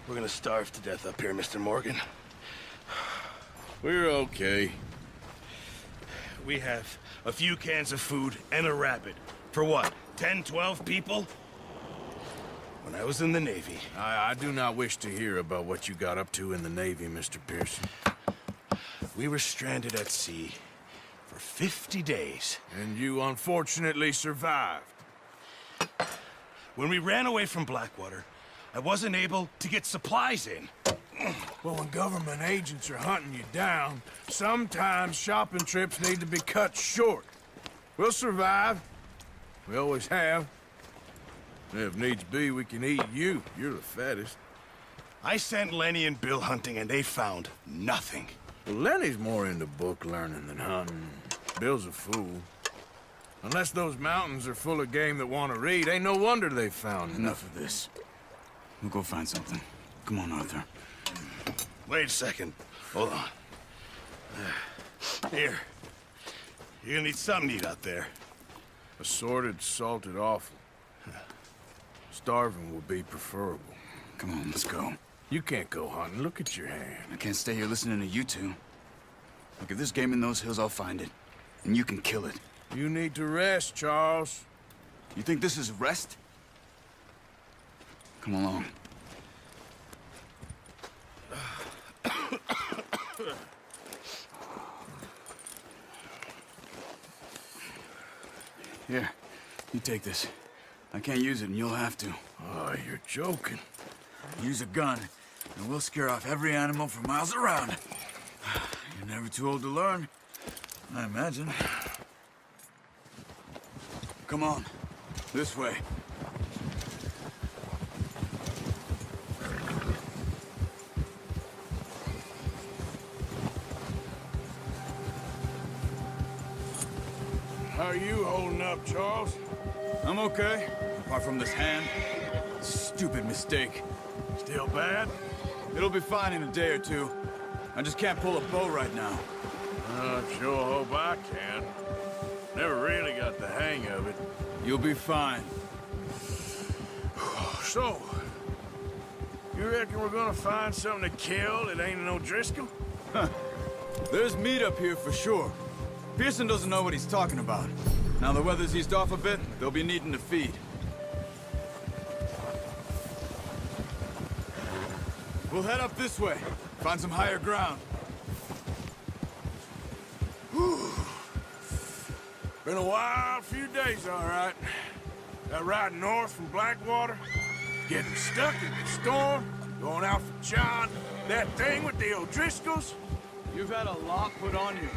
We're gonna starve to death up here, Mr. Morgan. We're okay. We have a few cans of food and a rabbit. For what, 10, 12 people? When I was in the Navy... I do not wish to hear about what you got up to in the Navy, Mr. Pearson. We were stranded at sea for 50 days. And you unfortunately survived. When we ran away from Blackwater, I wasn't able to get supplies in. Well, when government agents are hunting you down, sometimes shopping trips need to be cut short. We'll survive. We always have. If needs be, we can eat you. You're the fattest. I sent Lenny and Bill hunting, and they found nothing. Well, Lenny's more into book learning than hunting. Bill's a fool. Unless those mountains are full of game that want to read, ain't no wonder they found Enough of this. We'll go find something. Come on, Arthur. Wait a second. Hold on. Here. You're gonna need something to eat out there. Assorted, salted offal. Starving would be preferable. Come on, let's go. You can't go hunting. Look at your hand. I can't stay here listening to you two. Look, if there's game in those hills, I'll find it. And you can kill it. You need to rest, Charles. You think this is rest? Come along. Here, you take this. I can't use it, and you'll have to. Oh, you're joking. Use a gun, and we'll scare off every animal for miles around. You're never too old to learn, I imagine. Come on, this way. How are you holding up, Charles? I'm okay, apart from this hand. Stupid mistake. Still bad? It'll be fine in a day or two. I just can't pull a bow right now. I sure hope I can. Never really got the hang of it. You'll be fine. So, you reckon we're gonna find something to kill that ain't no Driscoll? There's meat up here for sure. Pearson doesn't know what he's talking about. Now the weather's eased off a bit, they'll be needing to feed. We'll head up this way. Find some higher ground. Whew. Been a wild few days, all right. That ride north from Blackwater, getting stuck in the storm, going out for John, that thing with the O'Driscolls. You've had a lot put on you.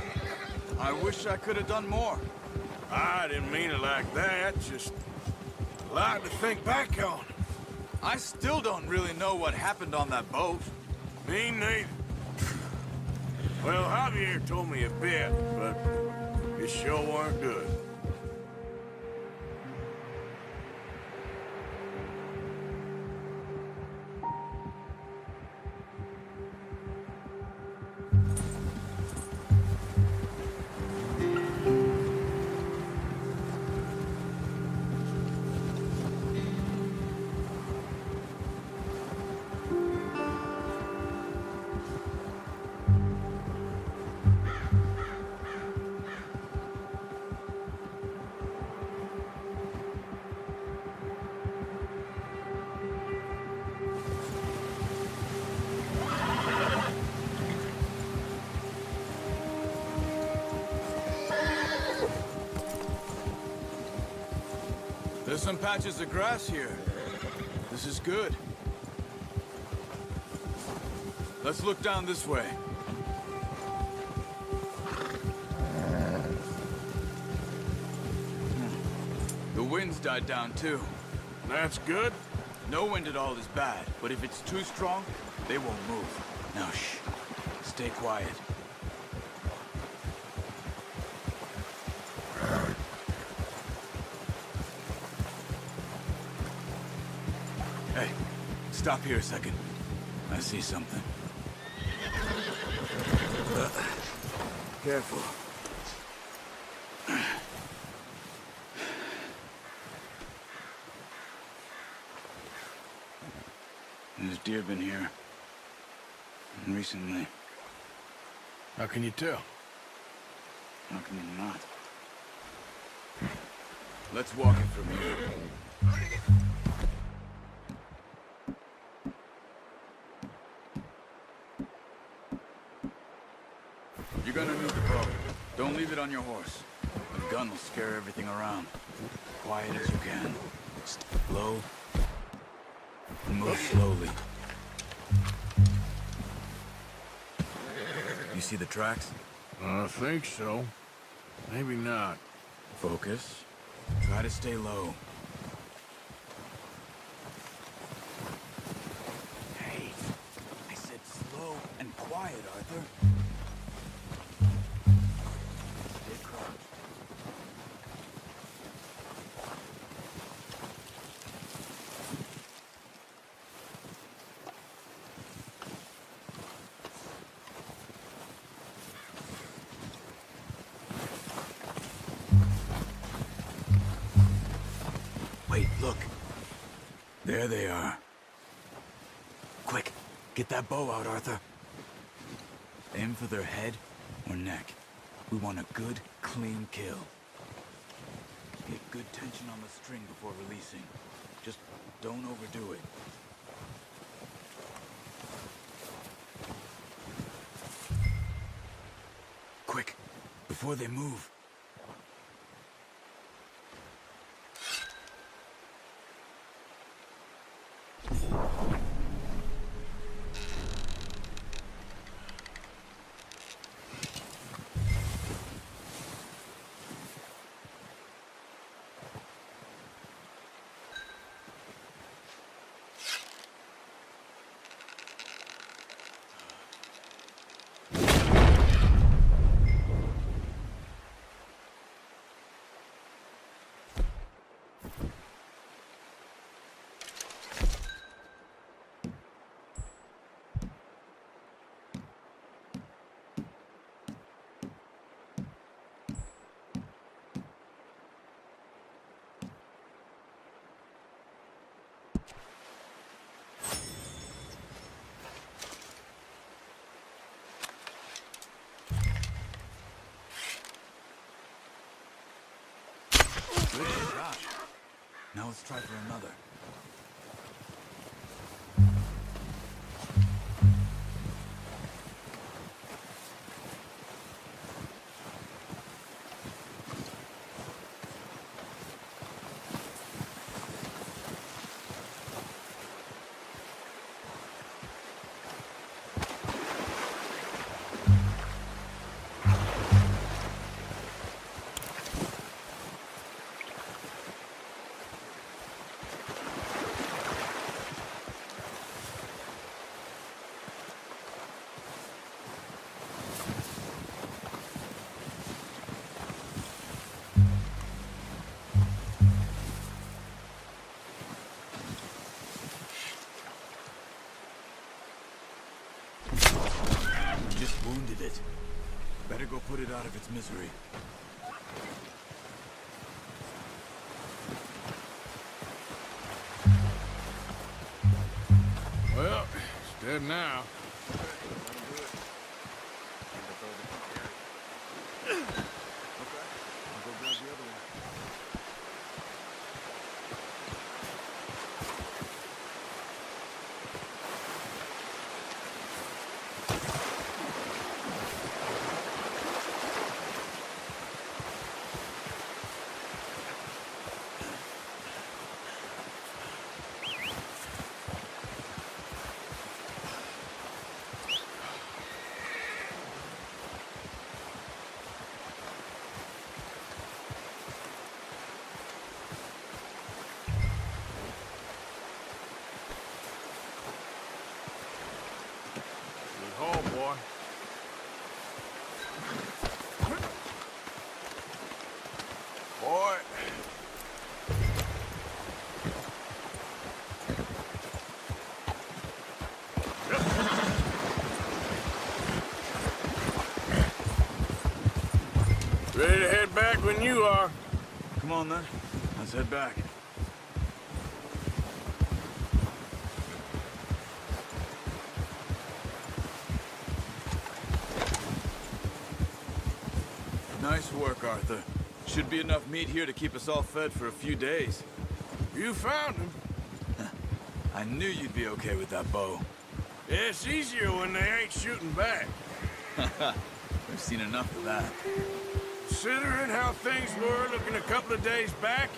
I wish I could have done more. I didn't mean it like that, just a lot to think back on. I still don't really know what happened on that boat. Me neither. Well, Javier told me a bit, but it sure weren't good. There's some patches of grass here. This is good. Let's look down this way. The wind's died down too. That's good. No wind at all is bad, but if it's too strong, they won't move. Now shh. Stay quiet. Hey, stop here a second. I see something. Careful. There's deer been here. And recently. How can you tell? How can you not? Let's walk it from here. You're gonna need the bow. Don't leave it on your horse. The gun will scare everything around. Quiet as you can. Stay low. And move slowly. You see the tracks? I think so. Maybe not. Focus. Try to stay low. Hey, I said slow and quiet, Arthur. Stay crouched. Wait, look. There they are. Quick, get that bow out, Arthur. Aim for their head or neck. We want a good, clean kill. Get good tension on the string before releasing. Just don't overdo it. Quick, before they move. Good shot. Now let's try for another. Just wounded it. Better go put it out of its misery. Well, it's dead now. Good haul, boy. Boy. Ready to head back when you are. Come on then. Let's head back. Nice work, Arthur. Should be enough meat here to keep us all fed for a few days. You found him. I knew you'd be okay with that bow. It's easier when they ain't shooting back. We've seen enough of that. Considering how things were looking a couple of days back,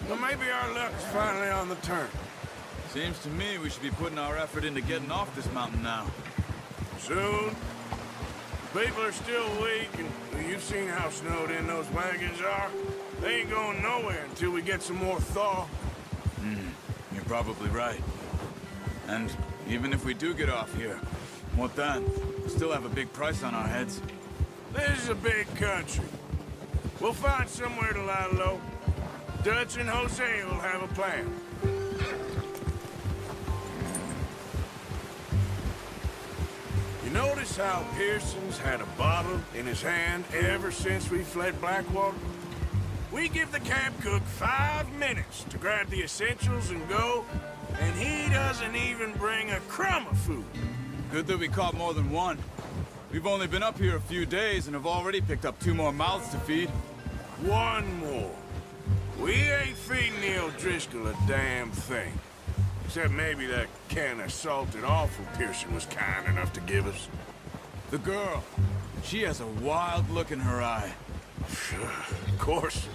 well, maybe our luck's finally on the turn. Seems to me we should be putting our effort into getting off this mountain now. Soon. People are still weak, and you've seen how snowed in those wagons are. They ain't going nowhere until we get some more thaw. You're probably right. And even if we do get off here, what then? We still have a big price on our heads. This is a big country. We'll find somewhere to lie low. Dutch and Jose will have a plan. You notice how Pearson's had a bottle in his hand ever since we fled Blackwater? We give the camp cook 5 minutes to grab the essentials and go, and he doesn't even bring a crumb of food. Good that we caught more than one. We've only been up here a few days and have already picked up 2 more mouths to feed. One more. We ain't feeding the O'Driscoll a damn thing. Except maybe that can of salted offal Pearson was kind enough to give us. The girl, she has a wild look in her eye. Of course.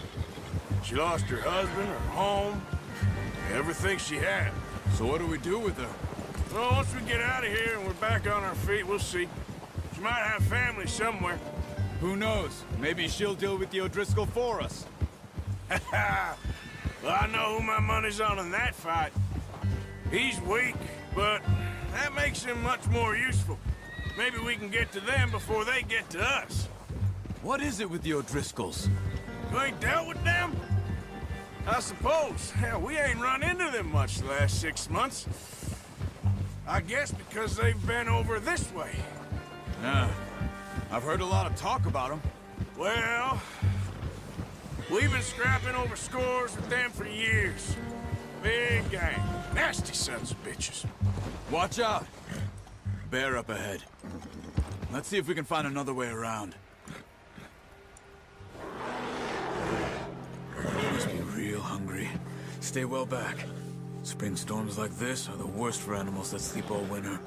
She lost her husband, her home, everything she had. So what do we do with her? Well, once we get out of here and we're back on our feet, we'll see. She might have family somewhere. Who knows? Maybe she'll deal with the O'Driscoll for us. Well, I know who my money's on in that fight. He's weak, but that makes him much more useful. Maybe we can get to them before they get to us. What is it with the O'Driscolls? You ain't dealt with them? I suppose. Hell, we ain't run into them much the last 6 months. I guess because they've been over this way. Yeah, I've heard a lot of talk about them. Well, we've been scrapping over scores with them for years. Big gang. Nasty sons of bitches. Watch out! Bear up ahead. Let's see if we can find another way around. Must be real hungry. Stay well back. Spring storms like this are the worst for animals that sleep all winter.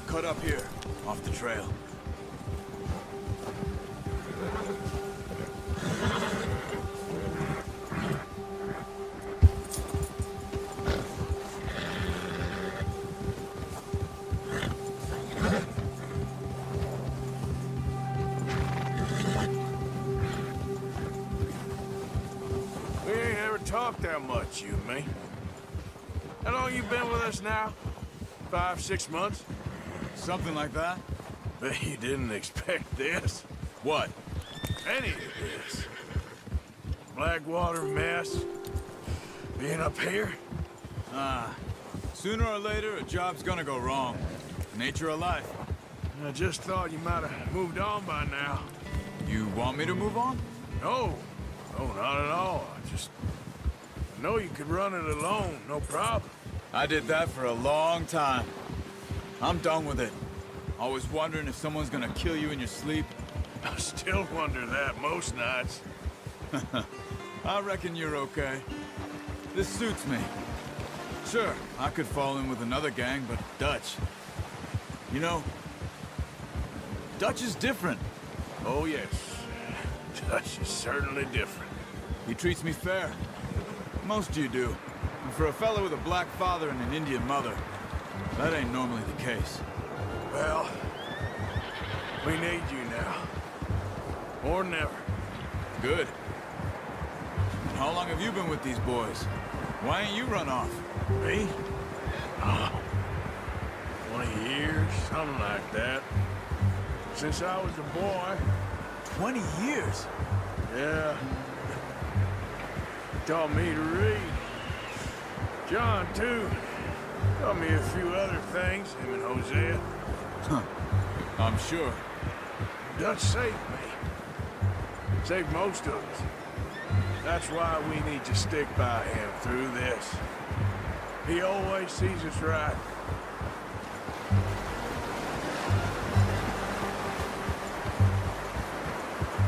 Cut up here, off the trail. We ain't ever talked that much, you and me. How long you been with us now? 5, 6 months? Something like that? Bet you didn't expect this. What? Any of this. Blackwater mess. Being up here. Sooner or later, a job's gonna go wrong. Nature of life. I just thought you might have moved on by now. You want me to move on? No. No, not at all. I know you could run it alone, no problem. I did that for a long time. I'm done with it. Always wondering if someone's gonna kill you in your sleep. I still wonder that most nights. I reckon you're okay. This suits me. Sure, I could fall in with another gang, but Dutch... You know, Dutch is different. Oh, yes. Dutch is certainly different. He treats me fair. Most you do. And for a fellow with a black father and an Indian mother, that ain't normally the case. Well, we need you now. More than ever. Good. How long have you been with these boys? Why ain't you run off? Me? 20 years, something like that. Since I was a boy. 20 years? Yeah. He taught me to read. John, too. Taught me a few other things, him and Hosea. I'm sure. Dutch saved me. Saved most of us. That's why we need to stick by him through this. He always sees us right.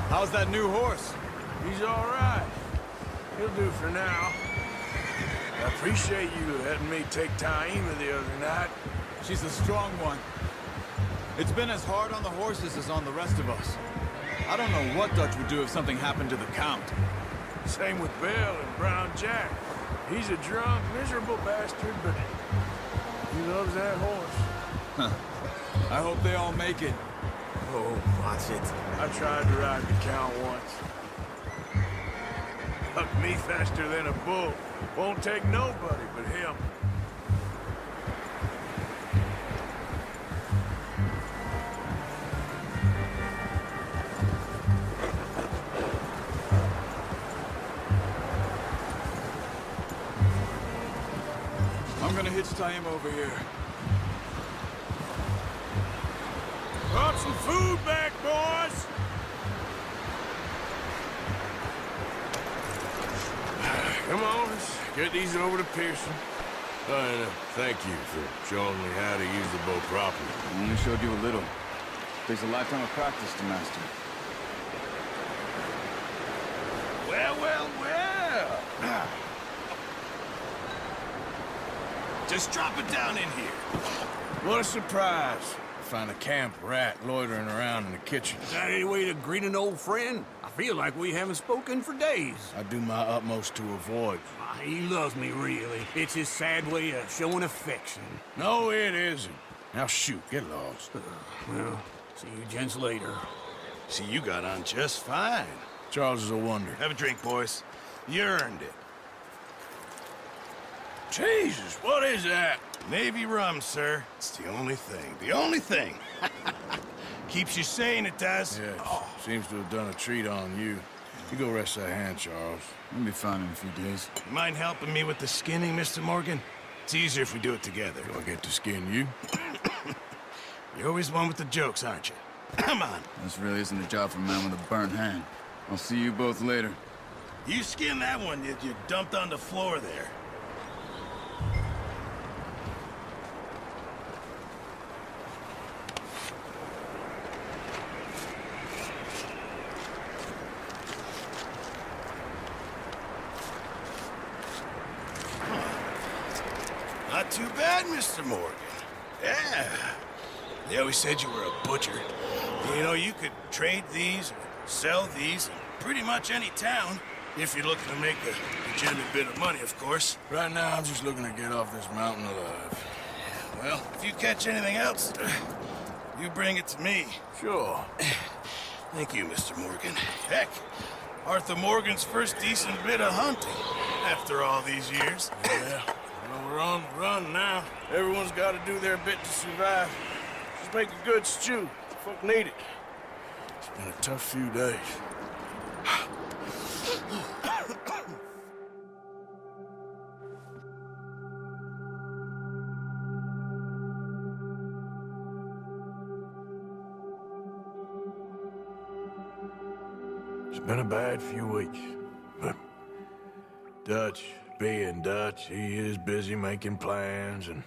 How's that new horse? He's all right. He'll do for now. I appreciate you letting me take Taima the other night. She's a strong one. It's been as hard on the horses as on the rest of us. I don't know what Dutch would do if something happened to the Count. Same with Bill and Brown Jack. He's a drunk, miserable bastard, but he loves that horse. I hope they all make it. Oh, watch it. I tried to ride the Count once. Hucked me faster than a bull. Won't take nobody but him. I'm gonna hitch Taima over here. Brought some food back, boys! Come on, let's get these over to Pearson. And thank you for showing me how to use the bow properly. I only showed you a little. Takes a lifetime of practice to master. Well, well, well. Just drop it down in here. What a surprise. Find a camp rat loitering around in the kitchen. Is that any way to greet an old friend? I feel like we haven't spoken for days. I do my utmost to avoid. He loves me, really. It's his sad way of showing affection. No, it isn't. Now shoot, get lost. Well, see you gents later. See, you got on just fine. Charles is a wonder. Have a drink, boys. You earned it. Jesus, what is that? Navy rum, sir. It's the only thing. The only thing. Keeps you sane, it does. Yes, seems to have done a treat on you. You go rest that hand, Charles. I'll be fine in a few days. You mind helping me with the skinning, Mr. Morgan? It's easier if we do it together. Do I get to skin you? You're always one with the jokes, aren't you? Come on. This really isn't a job for a man with a burnt hand. I'll see you both later. You skin that one you dumped on the floor there. Not too bad, Mr. Morgan. Yeah. They always said you were a butcher. You know, you could trade these, or sell these, in pretty much any town, if you're looking to make a legitimate bit of money, of course. Right now, I'm just looking to get off this mountain alive. Well, if you catch anything else, you bring it to me. Sure. Thank you, Mr. Morgan. Heck, Arthur Morgan's first decent bit of hunting, after all these years. Yeah. Well, we're on the run now. Everyone's got to do their bit to survive. Just make a good stew. Folk need it. It's been a tough few days. It's been a bad few weeks, but Dutch being Dutch, he is busy making plans, and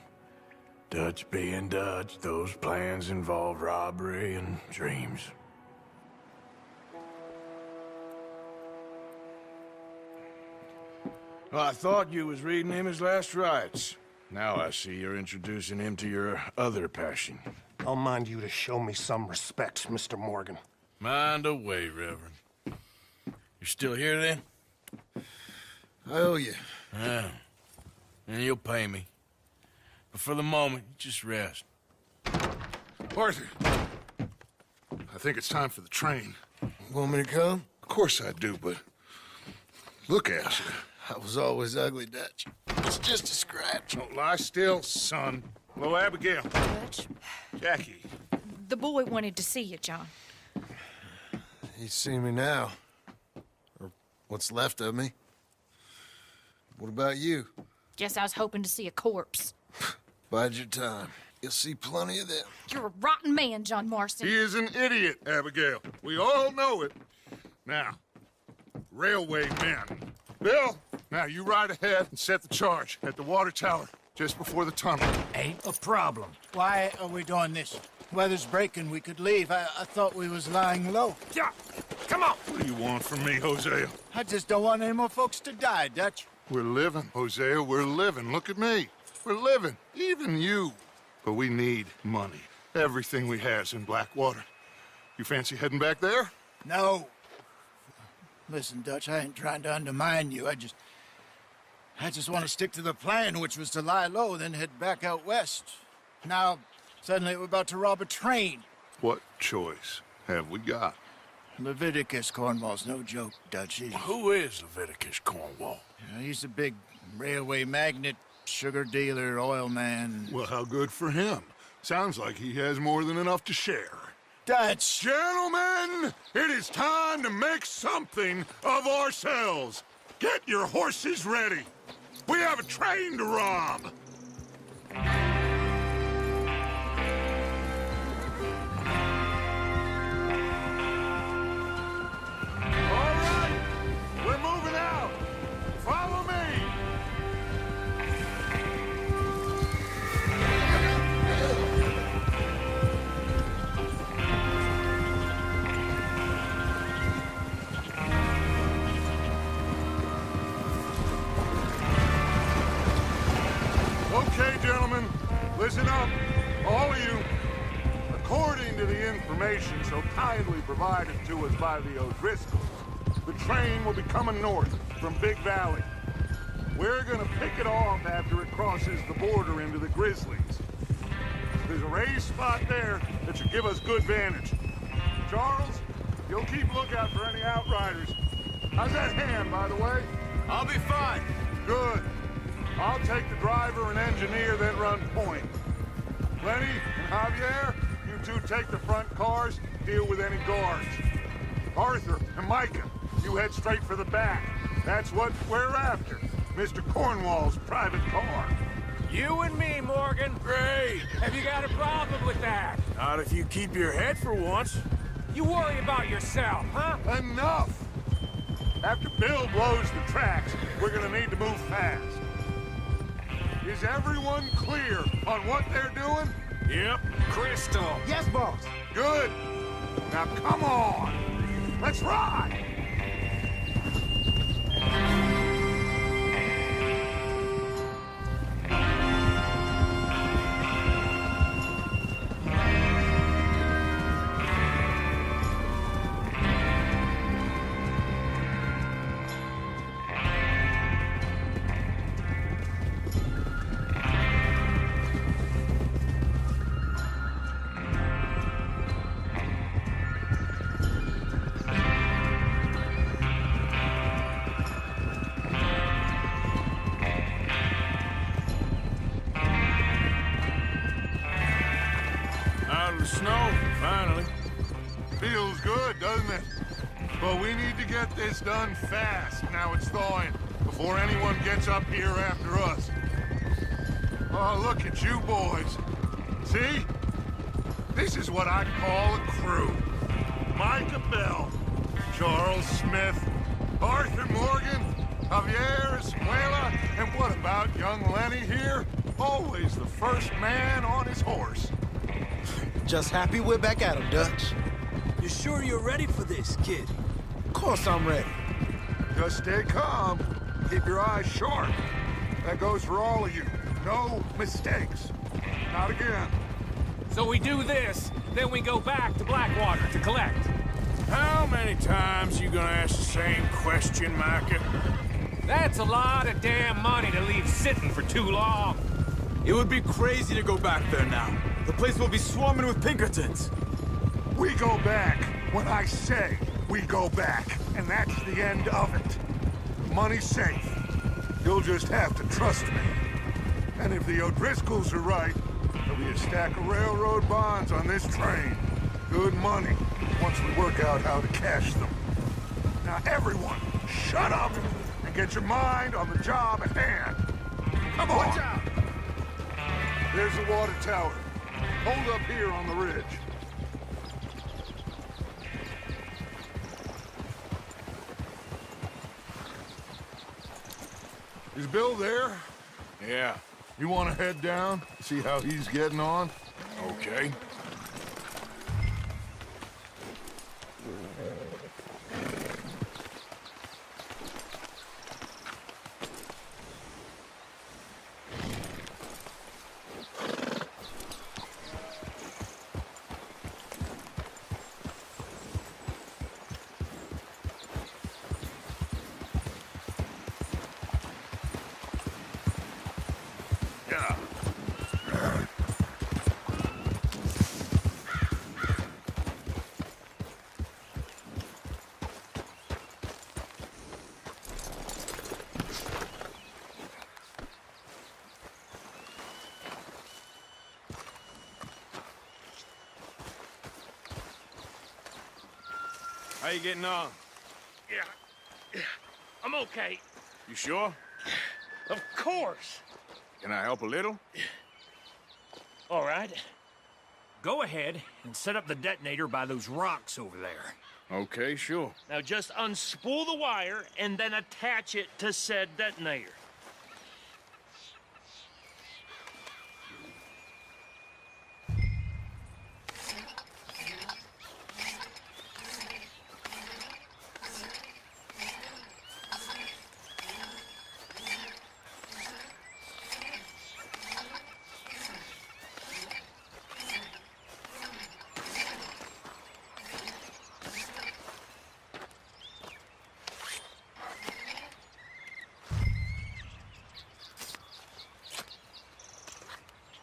Dutch being Dutch, those plans involve robbery and dreams. Well, I thought you was reading him his last rites. Now I see you're introducing him to your other passion. I'll mind you to show me some respect, Mr. Morgan. Mind away, Reverend. You're still here, then? I owe you. Yeah. And you'll pay me. But for the moment, just rest. Arthur, I think it's time for the train. Want me to come? Of course I do, but look at you. I was always ugly, Dutch. It's just a scratch. Don't lie still, son. Hello, Abigail. Dutch, Jackie. the boy wanted to see you, John. He's seen me now. Or what's left of me. What about you? Guess I was hoping to see a corpse. Bide your time. You'll see plenty of them. You're a rotten man, John Marston. He is an idiot, Abigail. We all know it. Now, railway men. Bill, now you ride ahead and set the charge at the water tower just before the tunnel. Ain't a problem. Why are we doing this? Weather's breaking. We could leave. I thought we was lying low. Yeah, come on. What do you want from me, Hosea? I just don't want any more folks to die, Dutch. We're living, Hosea. We're living. Look at me. We're living. Even you. But we need money. Everything we has in Blackwater. You fancy heading back there? No. Listen, Dutch, I ain't trying to undermine you. I just want to stick to the plan, which was to lie low, then head back out west. Now, suddenly we're about to rob a train. What choice have we got? Leviticus Cornwall's no joke, Dutch. Who is Leviticus Cornwall? He's a big railway magnate, sugar dealer, oil man. Well, how good for him. Sounds like he has more than enough to share. Dutch! Gentlemen, it is time to make something of ourselves. Get your horses ready. We have a train to rob. All right, we're moving out. Follow me. Okay, gentlemen, listen up, all of you. According to the information so kindly provided to us by the O'Driscolls, the train will be coming north from Big Valley. We're gonna pick it off after it crosses the border into the Grizzlies. There's a raised spot there that should give us good vantage. Charles, you'll keep lookout for any outriders. How's that hand, by the way? I'll be fine. Good. I'll take the driver and engineer, then run point. Lenny and Javier, you two take the front cars, deal with any guards. Arthur and Micah, you head straight for the back. That's what we're after. Mr. Cornwall's private car. You and me, Morgan. Great. Have you got a problem with that? Not if you keep your head for once. You worry about yourself, huh? Enough! After Bill blows the tracks, we're gonna need to move fast. Is everyone clear on what they're doing? Yep. Crystal. Yes, boss. Good. Now come on. Let's ride. Out of the snow, finally. Feels good, doesn't it? But we need to get this done fast, now it's thawing, before anyone gets up here after us. Oh, look at you boys. See? This is what I call a crew. Micah Bell, Charles Smith, Arthur Morgan, Javier Escuela, and what about young Lenny here? Always the first man on his horse. Just happy we're back at him, Dutch. You sure you're ready for this, kid? Of course I'm ready. Just stay calm. Keep your eyes sharp. That goes for all of you. No mistakes. Not again. So we do this, then we go back to Blackwater to collect. How many times you gonna ask the same question, Micah? That's a lot of damn money to leave sitting for too long. It would be crazy to go back there now. The place will be swarming with Pinkertons. We go back when I say we go back, and that's the end of it. Money's safe. You'll just have to trust me. And if the O'Driscolls are right, there'll be a stack of railroad bonds on this train. Good money, once we work out how to cash them. Now everyone, shut up and get your mind on the job at hand. Come on. Watch out! There's the water tower. Hold up here on the ridge. Is Bill there? Yeah, You want to head down, see how he's getting on? okay. Yeah. How you getting on? Yeah. I'm okay. You sure? Of course. Can I help a little? All right. Go ahead and set up the detonator by those rocks over there. Okay, sure. Now just unspool the wire and then attach it to said detonator.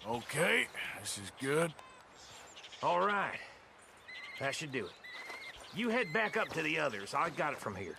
Okay, this is good. All right. That should do it. You head back up to the others. I got it from here.